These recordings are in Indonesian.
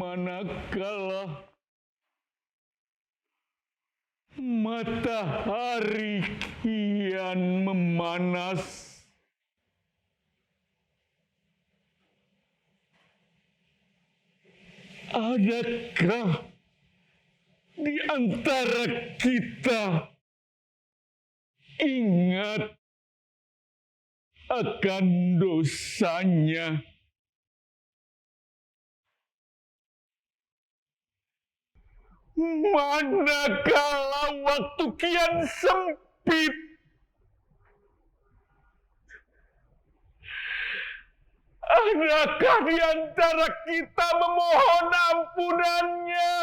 Manakala matahari kian memanas, adakah di antara kita ingat akan dosanya? Manakala waktu kian sempit, adakah di antara kita memohon ampunannya?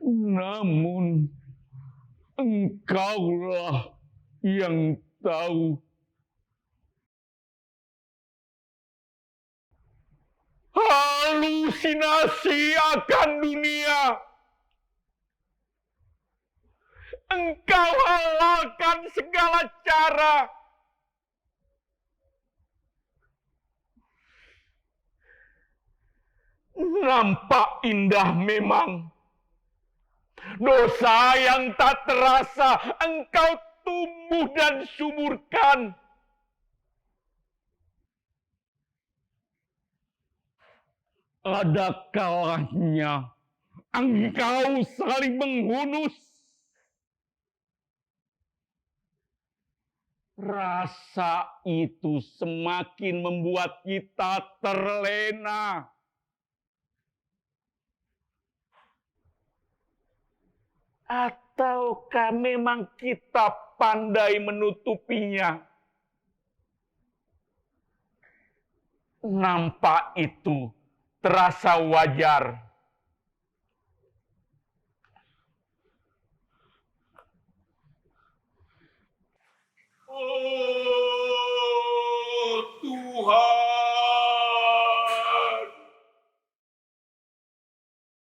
Namun Engkaulah yang tahu. Halusinasi akan dunia Engkau halalkan segala cara. Nampak indah memang. Dosa yang tak terasa Engkau tumbuh dan suburkan. Ada kalanya Engkau saling menghunus. Rasa itu semakin membuat kita terlena. Ataukah memang kita pandai menutupinya? Nampak itu terasa wajar. Oh Tuhan,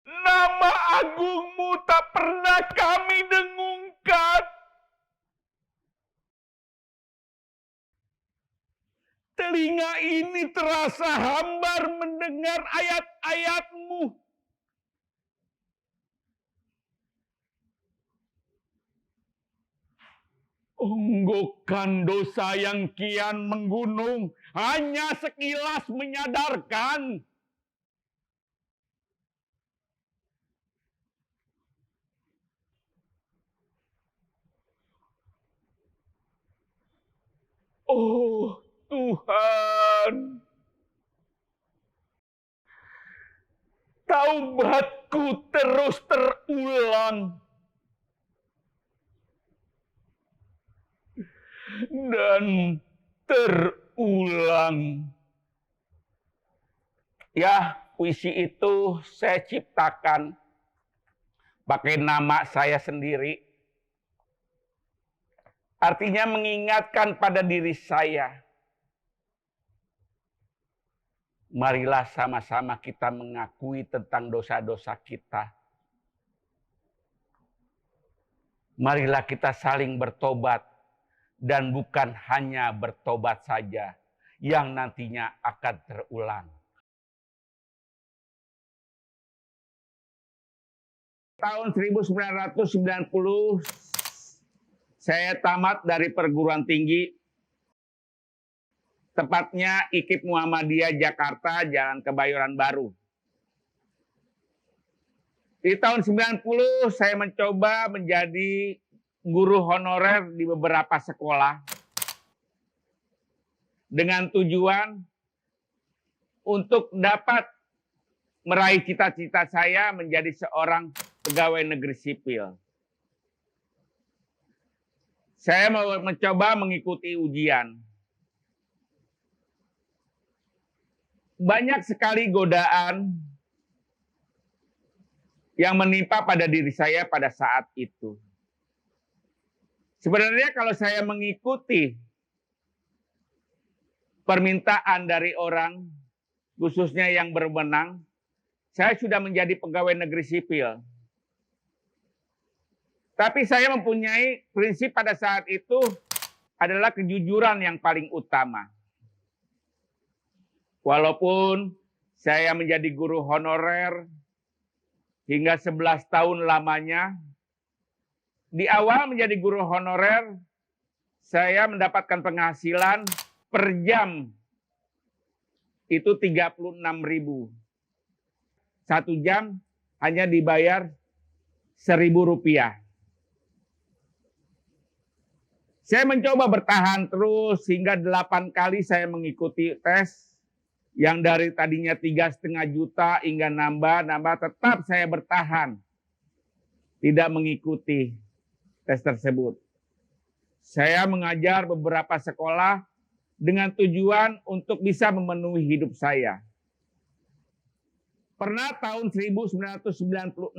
nama agungmu tak pernah kami dengungkan. Telinga ini terasa hambar mendengar ayat-ayat-Mu. Onggokan dosa yang kian menggunung hanya sekilas menyadarkan. Oh Tuhan, taubatku terus terulang. Dan terulang. Ya, puisi itu saya ciptakan pakai nama saya sendiri. Artinya mengingatkan pada diri saya. Marilah sama-sama kita mengakui tentang dosa-dosa kita. Marilah kita saling bertobat. Dan bukan hanya bertobat saja, yang nantinya akan terulang. Tahun 1990, saya tamat dari perguruan tinggi, tepatnya IKIP Muhammadiyah Jakarta, Jalan Kebayoran Baru. Di tahun 90, saya mencoba menjadi guru honorer di beberapa sekolah dengan tujuan untuk dapat meraih cita-cita saya menjadi seorang pegawai negeri sipil. Saya mau mencoba mengikuti ujian. Banyak sekali godaan yang menimpa pada diri saya pada saat itu. Sebenarnya kalau saya mengikuti permintaan dari orang, khususnya yang berwenang, saya sudah menjadi pegawai negeri sipil. Tapi saya mempunyai prinsip pada saat itu, adalah kejujuran yang paling utama. Walaupun saya menjadi guru honorer hingga 11 tahun lamanya, di awal menjadi guru honorer, saya mendapatkan penghasilan per jam itu 36.000. 1 jam hanya dibayar Rp1.000. Saya mencoba bertahan terus hingga 8 kali saya mengikuti tes. Yang dari tadinya 3,5 juta hingga nambah, tetap saya bertahan. Tidak mengikuti tes tersebut. Saya mengajar beberapa sekolah dengan tujuan untuk bisa memenuhi hidup saya. Pernah tahun 1996,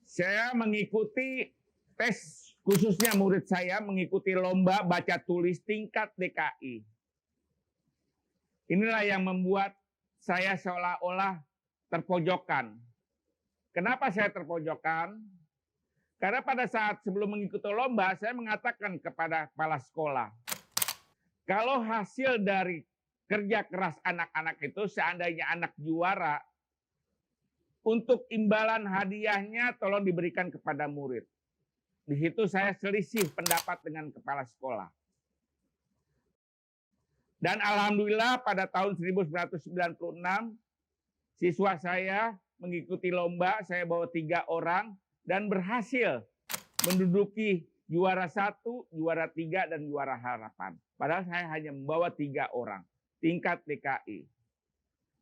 saya mengikuti tes, khususnya murid saya mengikuti lomba baca tulis tingkat DKI. Inilah yang membuat saya seolah-olah terpojokkan. Kenapa saya terpojokkan? Karena pada saat sebelum mengikuti lomba, saya mengatakan kepada kepala sekolah, kalau hasil dari kerja keras anak-anak itu, seandainya anak juara, untuk imbalan hadiahnya tolong diberikan kepada murid. Di situ saya selisih pendapat dengan kepala sekolah. Dan alhamdulillah pada tahun 1996, siswa saya mengikuti lomba, saya bawa 3 orang, dan berhasil menduduki juara 1, juara 3, dan juara harapan. Padahal saya hanya membawa 3 orang, tingkat DKI.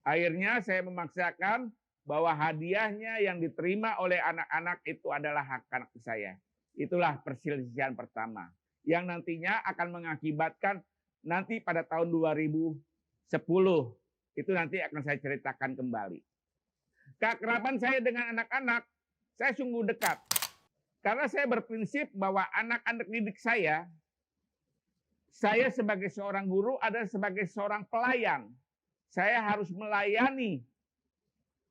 Akhirnya saya memaksakan bahwa hadiahnya yang diterima oleh anak-anak itu adalah hak anak saya. Itulah perselisihan pertama, yang nantinya akan mengakibatkan nanti pada tahun 2010, itu nanti akan saya ceritakan kembali. Keakraban saya dengan anak-anak, saya sungguh dekat. Karena saya berprinsip bahwa anak-anak didik saya sebagai seorang guru adalah sebagai seorang pelayan. Saya harus melayani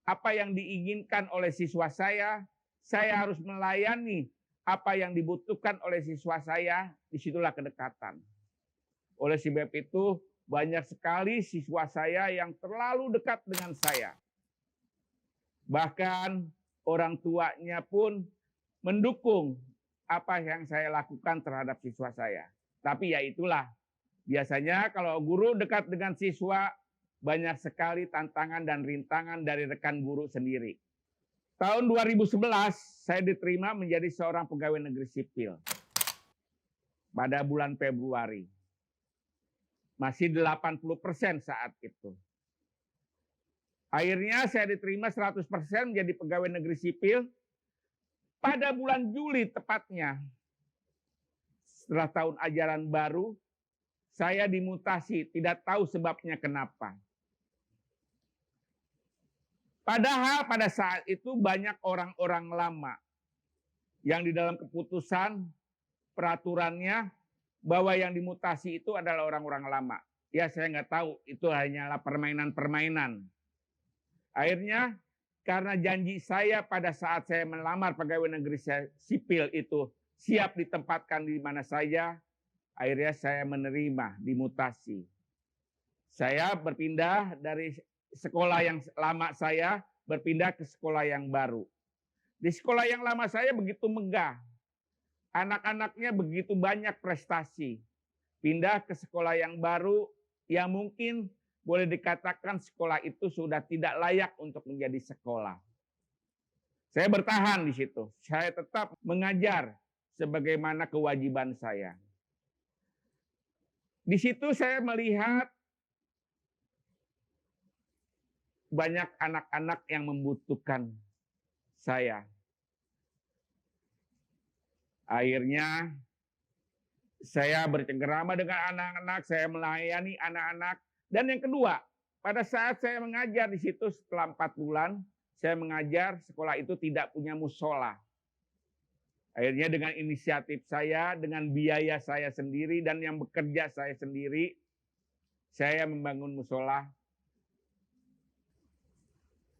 apa yang diinginkan oleh siswa saya harus melayani apa yang dibutuhkan oleh siswa saya, disitulah kedekatan. Oleh sebab itu, banyak sekali siswa saya yang terlalu dekat dengan saya. Bahkan orang tuanya pun mendukung apa yang saya lakukan terhadap siswa saya. Tapi ya itulah, biasanya kalau guru dekat dengan siswa, banyak sekali tantangan dan rintangan dari rekan guru sendiri. Tahun 2011, saya diterima menjadi seorang pegawai negeri sipil. Pada bulan Februari. Masih 80% saat itu. Akhirnya saya diterima 100% menjadi pegawai negeri sipil. Pada bulan Juli tepatnya, setelah tahun ajaran baru, saya dimutasi, tidak tahu sebabnya kenapa. Padahal pada saat itu banyak orang-orang lama yang di dalam keputusan peraturannya bahwa yang dimutasi itu adalah orang-orang lama. Ya saya nggak tahu, itu hanyalah permainan-permainan. Akhirnya karena janji saya pada saat saya melamar pegawai negeri sipil itu siap ditempatkan di mana saja, akhirnya saya menerima dimutasi. Saya berpindah dari sekolah yang lama saya, berpindah ke sekolah yang baru. Di sekolah yang lama saya begitu megah. Anak-anaknya begitu banyak prestasi. Pindah ke sekolah yang baru, yang mungkin boleh dikatakan sekolah itu sudah tidak layak untuk menjadi sekolah. Saya bertahan di situ. Saya tetap mengajar sebagaimana kewajiban saya. Di situ saya melihat banyak anak-anak yang membutuhkan saya. Akhirnya saya bercengkerama dengan anak-anak, saya melayani anak-anak. Dan yang kedua, pada saat saya mengajar di situ setelah 4 bulan, saya mengajar sekolah itu tidak punya musola. Akhirnya dengan inisiatif saya, dengan biaya saya sendiri dan yang bekerja saya sendiri, saya membangun musola.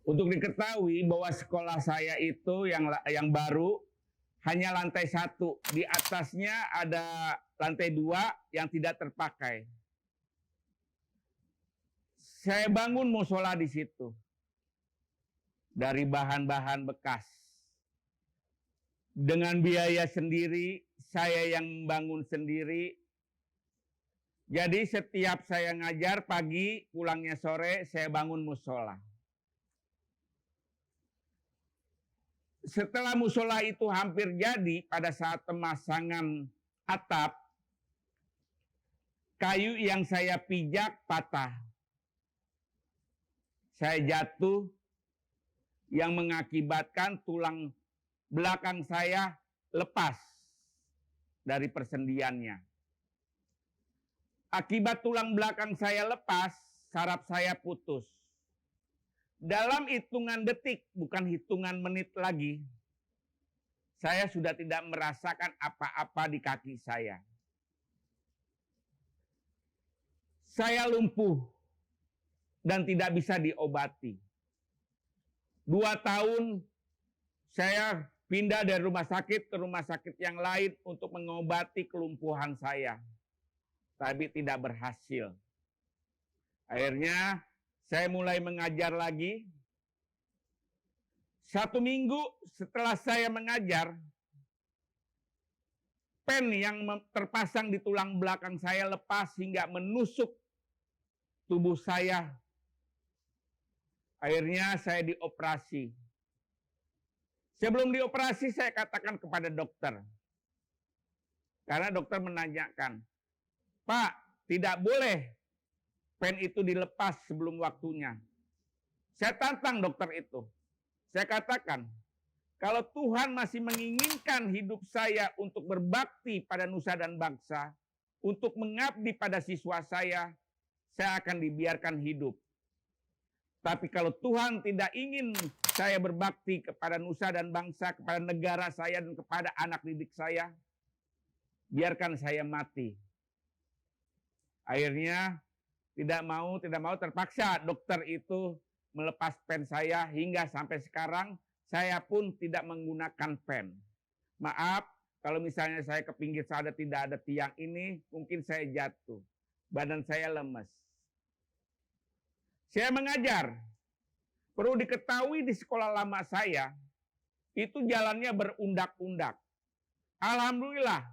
Untuk diketahui bahwa sekolah saya itu yang baru hanya lantai 1. Di atasnya ada lantai 2 yang tidak terpakai. Saya bangun musola di situ. Dari bahan-bahan bekas. Dengan biaya sendiri, saya yang membangun sendiri. Jadi setiap saya ngajar pagi, pulangnya sore, saya bangun musola. Setelah musola itu hampir jadi, pada saat pemasangan atap, kayu yang saya pijak patah. Saya jatuh, yang mengakibatkan tulang belakang saya lepas dari persendiannya. Akibat tulang belakang saya lepas, saraf saya putus. Dalam hitungan detik, bukan hitungan menit lagi, saya sudah tidak merasakan apa-apa di kaki saya. Saya lumpuh dan tidak bisa diobati. 2 tahun saya pindah dari rumah sakit ke rumah sakit yang lain untuk mengobati kelumpuhan saya. Tapi tidak berhasil. Akhirnya saya mulai mengajar lagi. 1 minggu setelah saya mengajar, pen yang terpasang di tulang belakang saya lepas hingga menusuk tubuh saya. Akhirnya saya dioperasi. Sebelum dioperasi saya katakan kepada dokter. Karena dokter menanyakan, "Pak, tidak boleh pen itu dilepas sebelum waktunya." Saya tantang dokter itu. Saya katakan, kalau Tuhan masih menginginkan hidup saya untuk berbakti pada nusa dan bangsa, untuk mengabdi pada siswa saya akan dibiarkan hidup. Tapi kalau Tuhan tidak ingin saya berbakti kepada nusa dan bangsa, kepada negara saya dan kepada anak didik saya, biarkan saya mati. Akhirnya tidak mau terpaksa dokter itu melepas pen saya hingga sampai sekarang saya pun tidak menggunakan pen. Maaf kalau misalnya saya ke pinggir sana tidak ada tiang ini, mungkin saya jatuh. Badan saya lemes. Saya mengajar. Perlu diketahui di sekolah lama saya, itu jalannya berundak-undak. Alhamdulillah,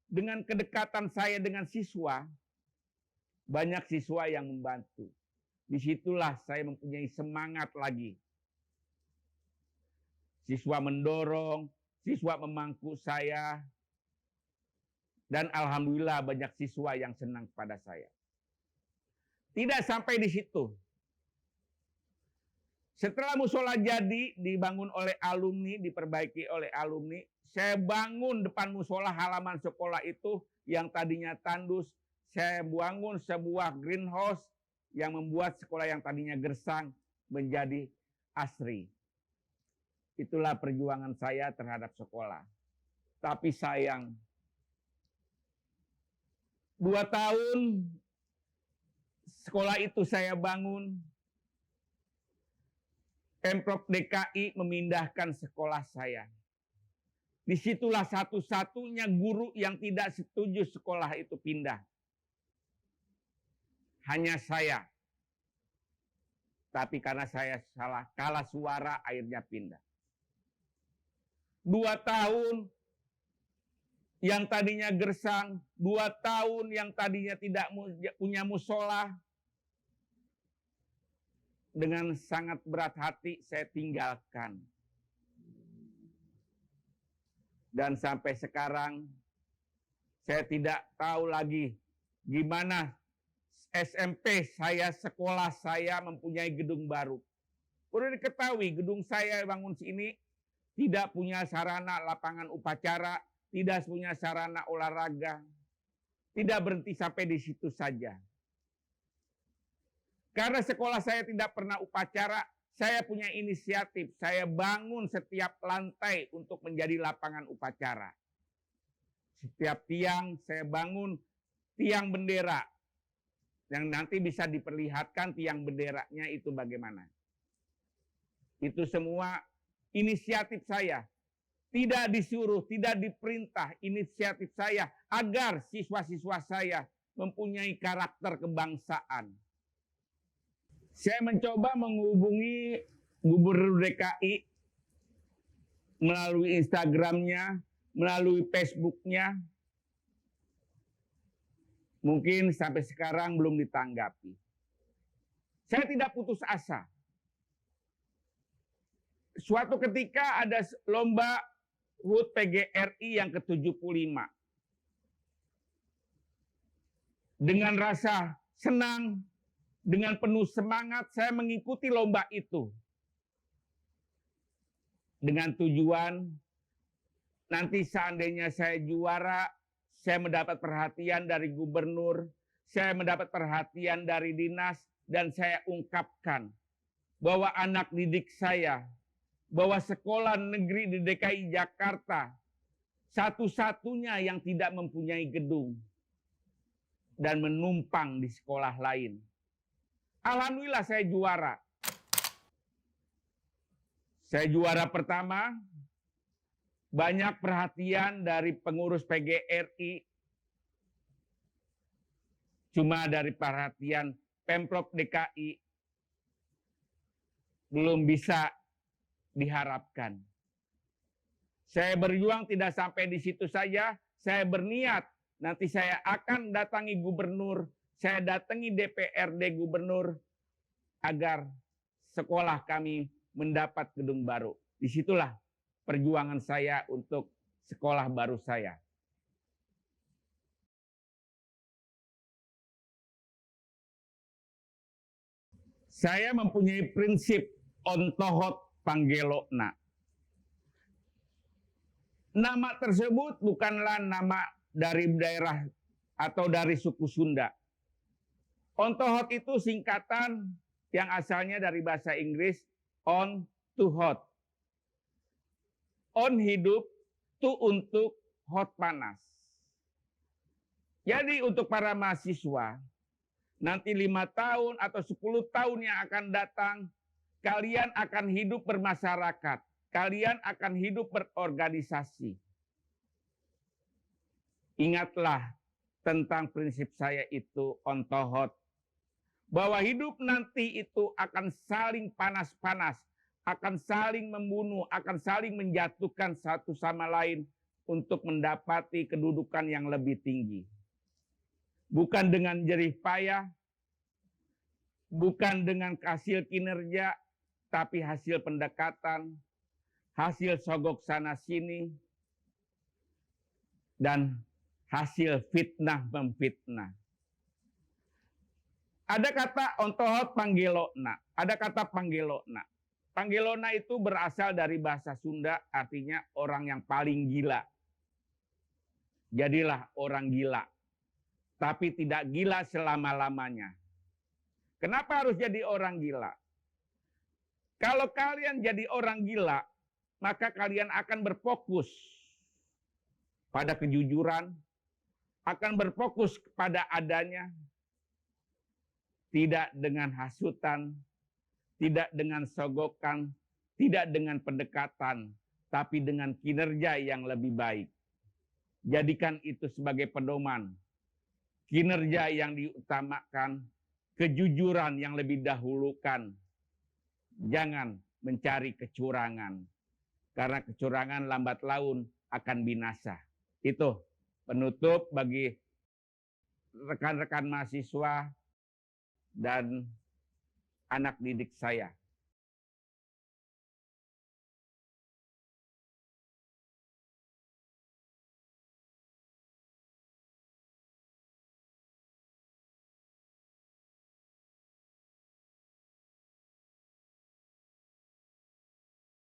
dengan kedekatan saya dengan siswa, banyak siswa yang membantu. Disitulah saya mempunyai semangat lagi. Siswa mendorong, siswa memangku saya, dan alhamdulillah banyak siswa yang senang pada saya. Tidak sampai di situ. Setelah musola jadi, dibangun oleh alumni, diperbaiki oleh alumni, saya bangun depan musola halaman sekolah itu yang tadinya tandus, saya bangun sebuah greenhouse yang membuat sekolah yang tadinya gersang menjadi asri. Itulah perjuangan saya terhadap sekolah. Tapi sayang, 2 tahun sekolah itu saya bangun, Pemprov DKI memindahkan sekolah saya. Disitulah satu-satunya guru yang tidak setuju sekolah itu pindah. Hanya saya. Tapi karena saya kalah suara, akhirnya pindah. 2 tahun yang tadinya gersang, 2 tahun yang tadinya tidak punya musola, dengan sangat berat hati saya tinggalkan. Dan sampai sekarang saya tidak tahu lagi gimana SMP saya, sekolah saya mempunyai gedung baru. Perlu diketahui gedung saya bangun sini tidak punya sarana lapangan upacara, tidak punya sarana olahraga. Tidak berhenti sampai di situ saja. Karena sekolah saya tidak pernah upacara, saya punya inisiatif. Saya bangun setiap lantai untuk menjadi lapangan upacara. Setiap tiang saya bangun tiang bendera. Yang nanti bisa diperlihatkan tiang benderanya itu bagaimana. Itu semua inisiatif saya. Tidak disuruh, tidak diperintah, inisiatif saya agar siswa-siswa saya mempunyai karakter kebangsaan. Saya mencoba menghubungi Gubernur DKI melalui Instagramnya, melalui Facebooknya. Mungkin sampai sekarang belum ditanggapi. Saya tidak putus asa. Suatu ketika ada lomba HUT PGRI yang ke-75. Dengan rasa senang, dengan penuh semangat saya mengikuti lomba itu. Dengan tujuan nanti seandainya saya juara, saya mendapat perhatian dari gubernur, saya mendapat perhatian dari dinas, dan saya ungkapkan bahwa anak didik saya, bahwa sekolah negeri di DKI Jakarta satu-satunya yang tidak mempunyai gedung dan menumpang di sekolah lain. Alhamdulillah saya juara. Saya juara pertama, banyak perhatian dari pengurus PGRI, cuma dari perhatian Pemprov DKI belum bisa diharapkan. Saya berjuang tidak sampai di situ saja, saya berniat nanti saya akan datangi gubernur, saya datangi DPRD gubernur agar sekolah kami mendapat gedung baru. Disitulah perjuangan saya untuk sekolah baru saya. Saya mempunyai prinsip ontohot panggelokna. Nama tersebut bukanlah nama dari daerah atau dari suku Sunda. Ontohot itu singkatan yang asalnya dari bahasa Inggris on to hot. On hidup, to untuk, hot panas. Jadi untuk para mahasiswa, nanti 5 tahun atau 10 tahun yang akan datang, kalian akan hidup bermasyarakat. Kalian akan hidup berorganisasi. Ingatlah tentang prinsip saya itu ontohot. Bahwa hidup nanti itu akan saling panas-panas. Akan saling membunuh, akan saling menjatuhkan satu sama lain untuk mendapati kedudukan yang lebih tinggi. Bukan dengan jerih payah, bukan dengan hasil kinerja, tapi hasil pendekatan, hasil sogok sana sini, dan hasil fitnah memfitnah. Ada kata ontohot panggelokna, ada kata panggelokna. Panggelokna itu berasal dari bahasa Sunda, artinya orang yang paling gila. Jadilah orang gila, tapi tidak gila selama-lamanya. Kenapa harus jadi orang gila? Kalau kalian jadi orang gila, maka kalian akan berfokus pada kejujuran, akan berfokus kepada adanya, tidak dengan hasutan, tidak dengan sogokan, tidak dengan pendekatan, tapi dengan kinerja yang lebih baik. Jadikan itu sebagai pedoman. Kinerja yang diutamakan, kejujuran yang lebih dahulukan. Jangan mencari kecurangan. Karena kecurangan lambat laun akan binasa. Itu penutup bagi rekan-rekan mahasiswa dan anak didik saya.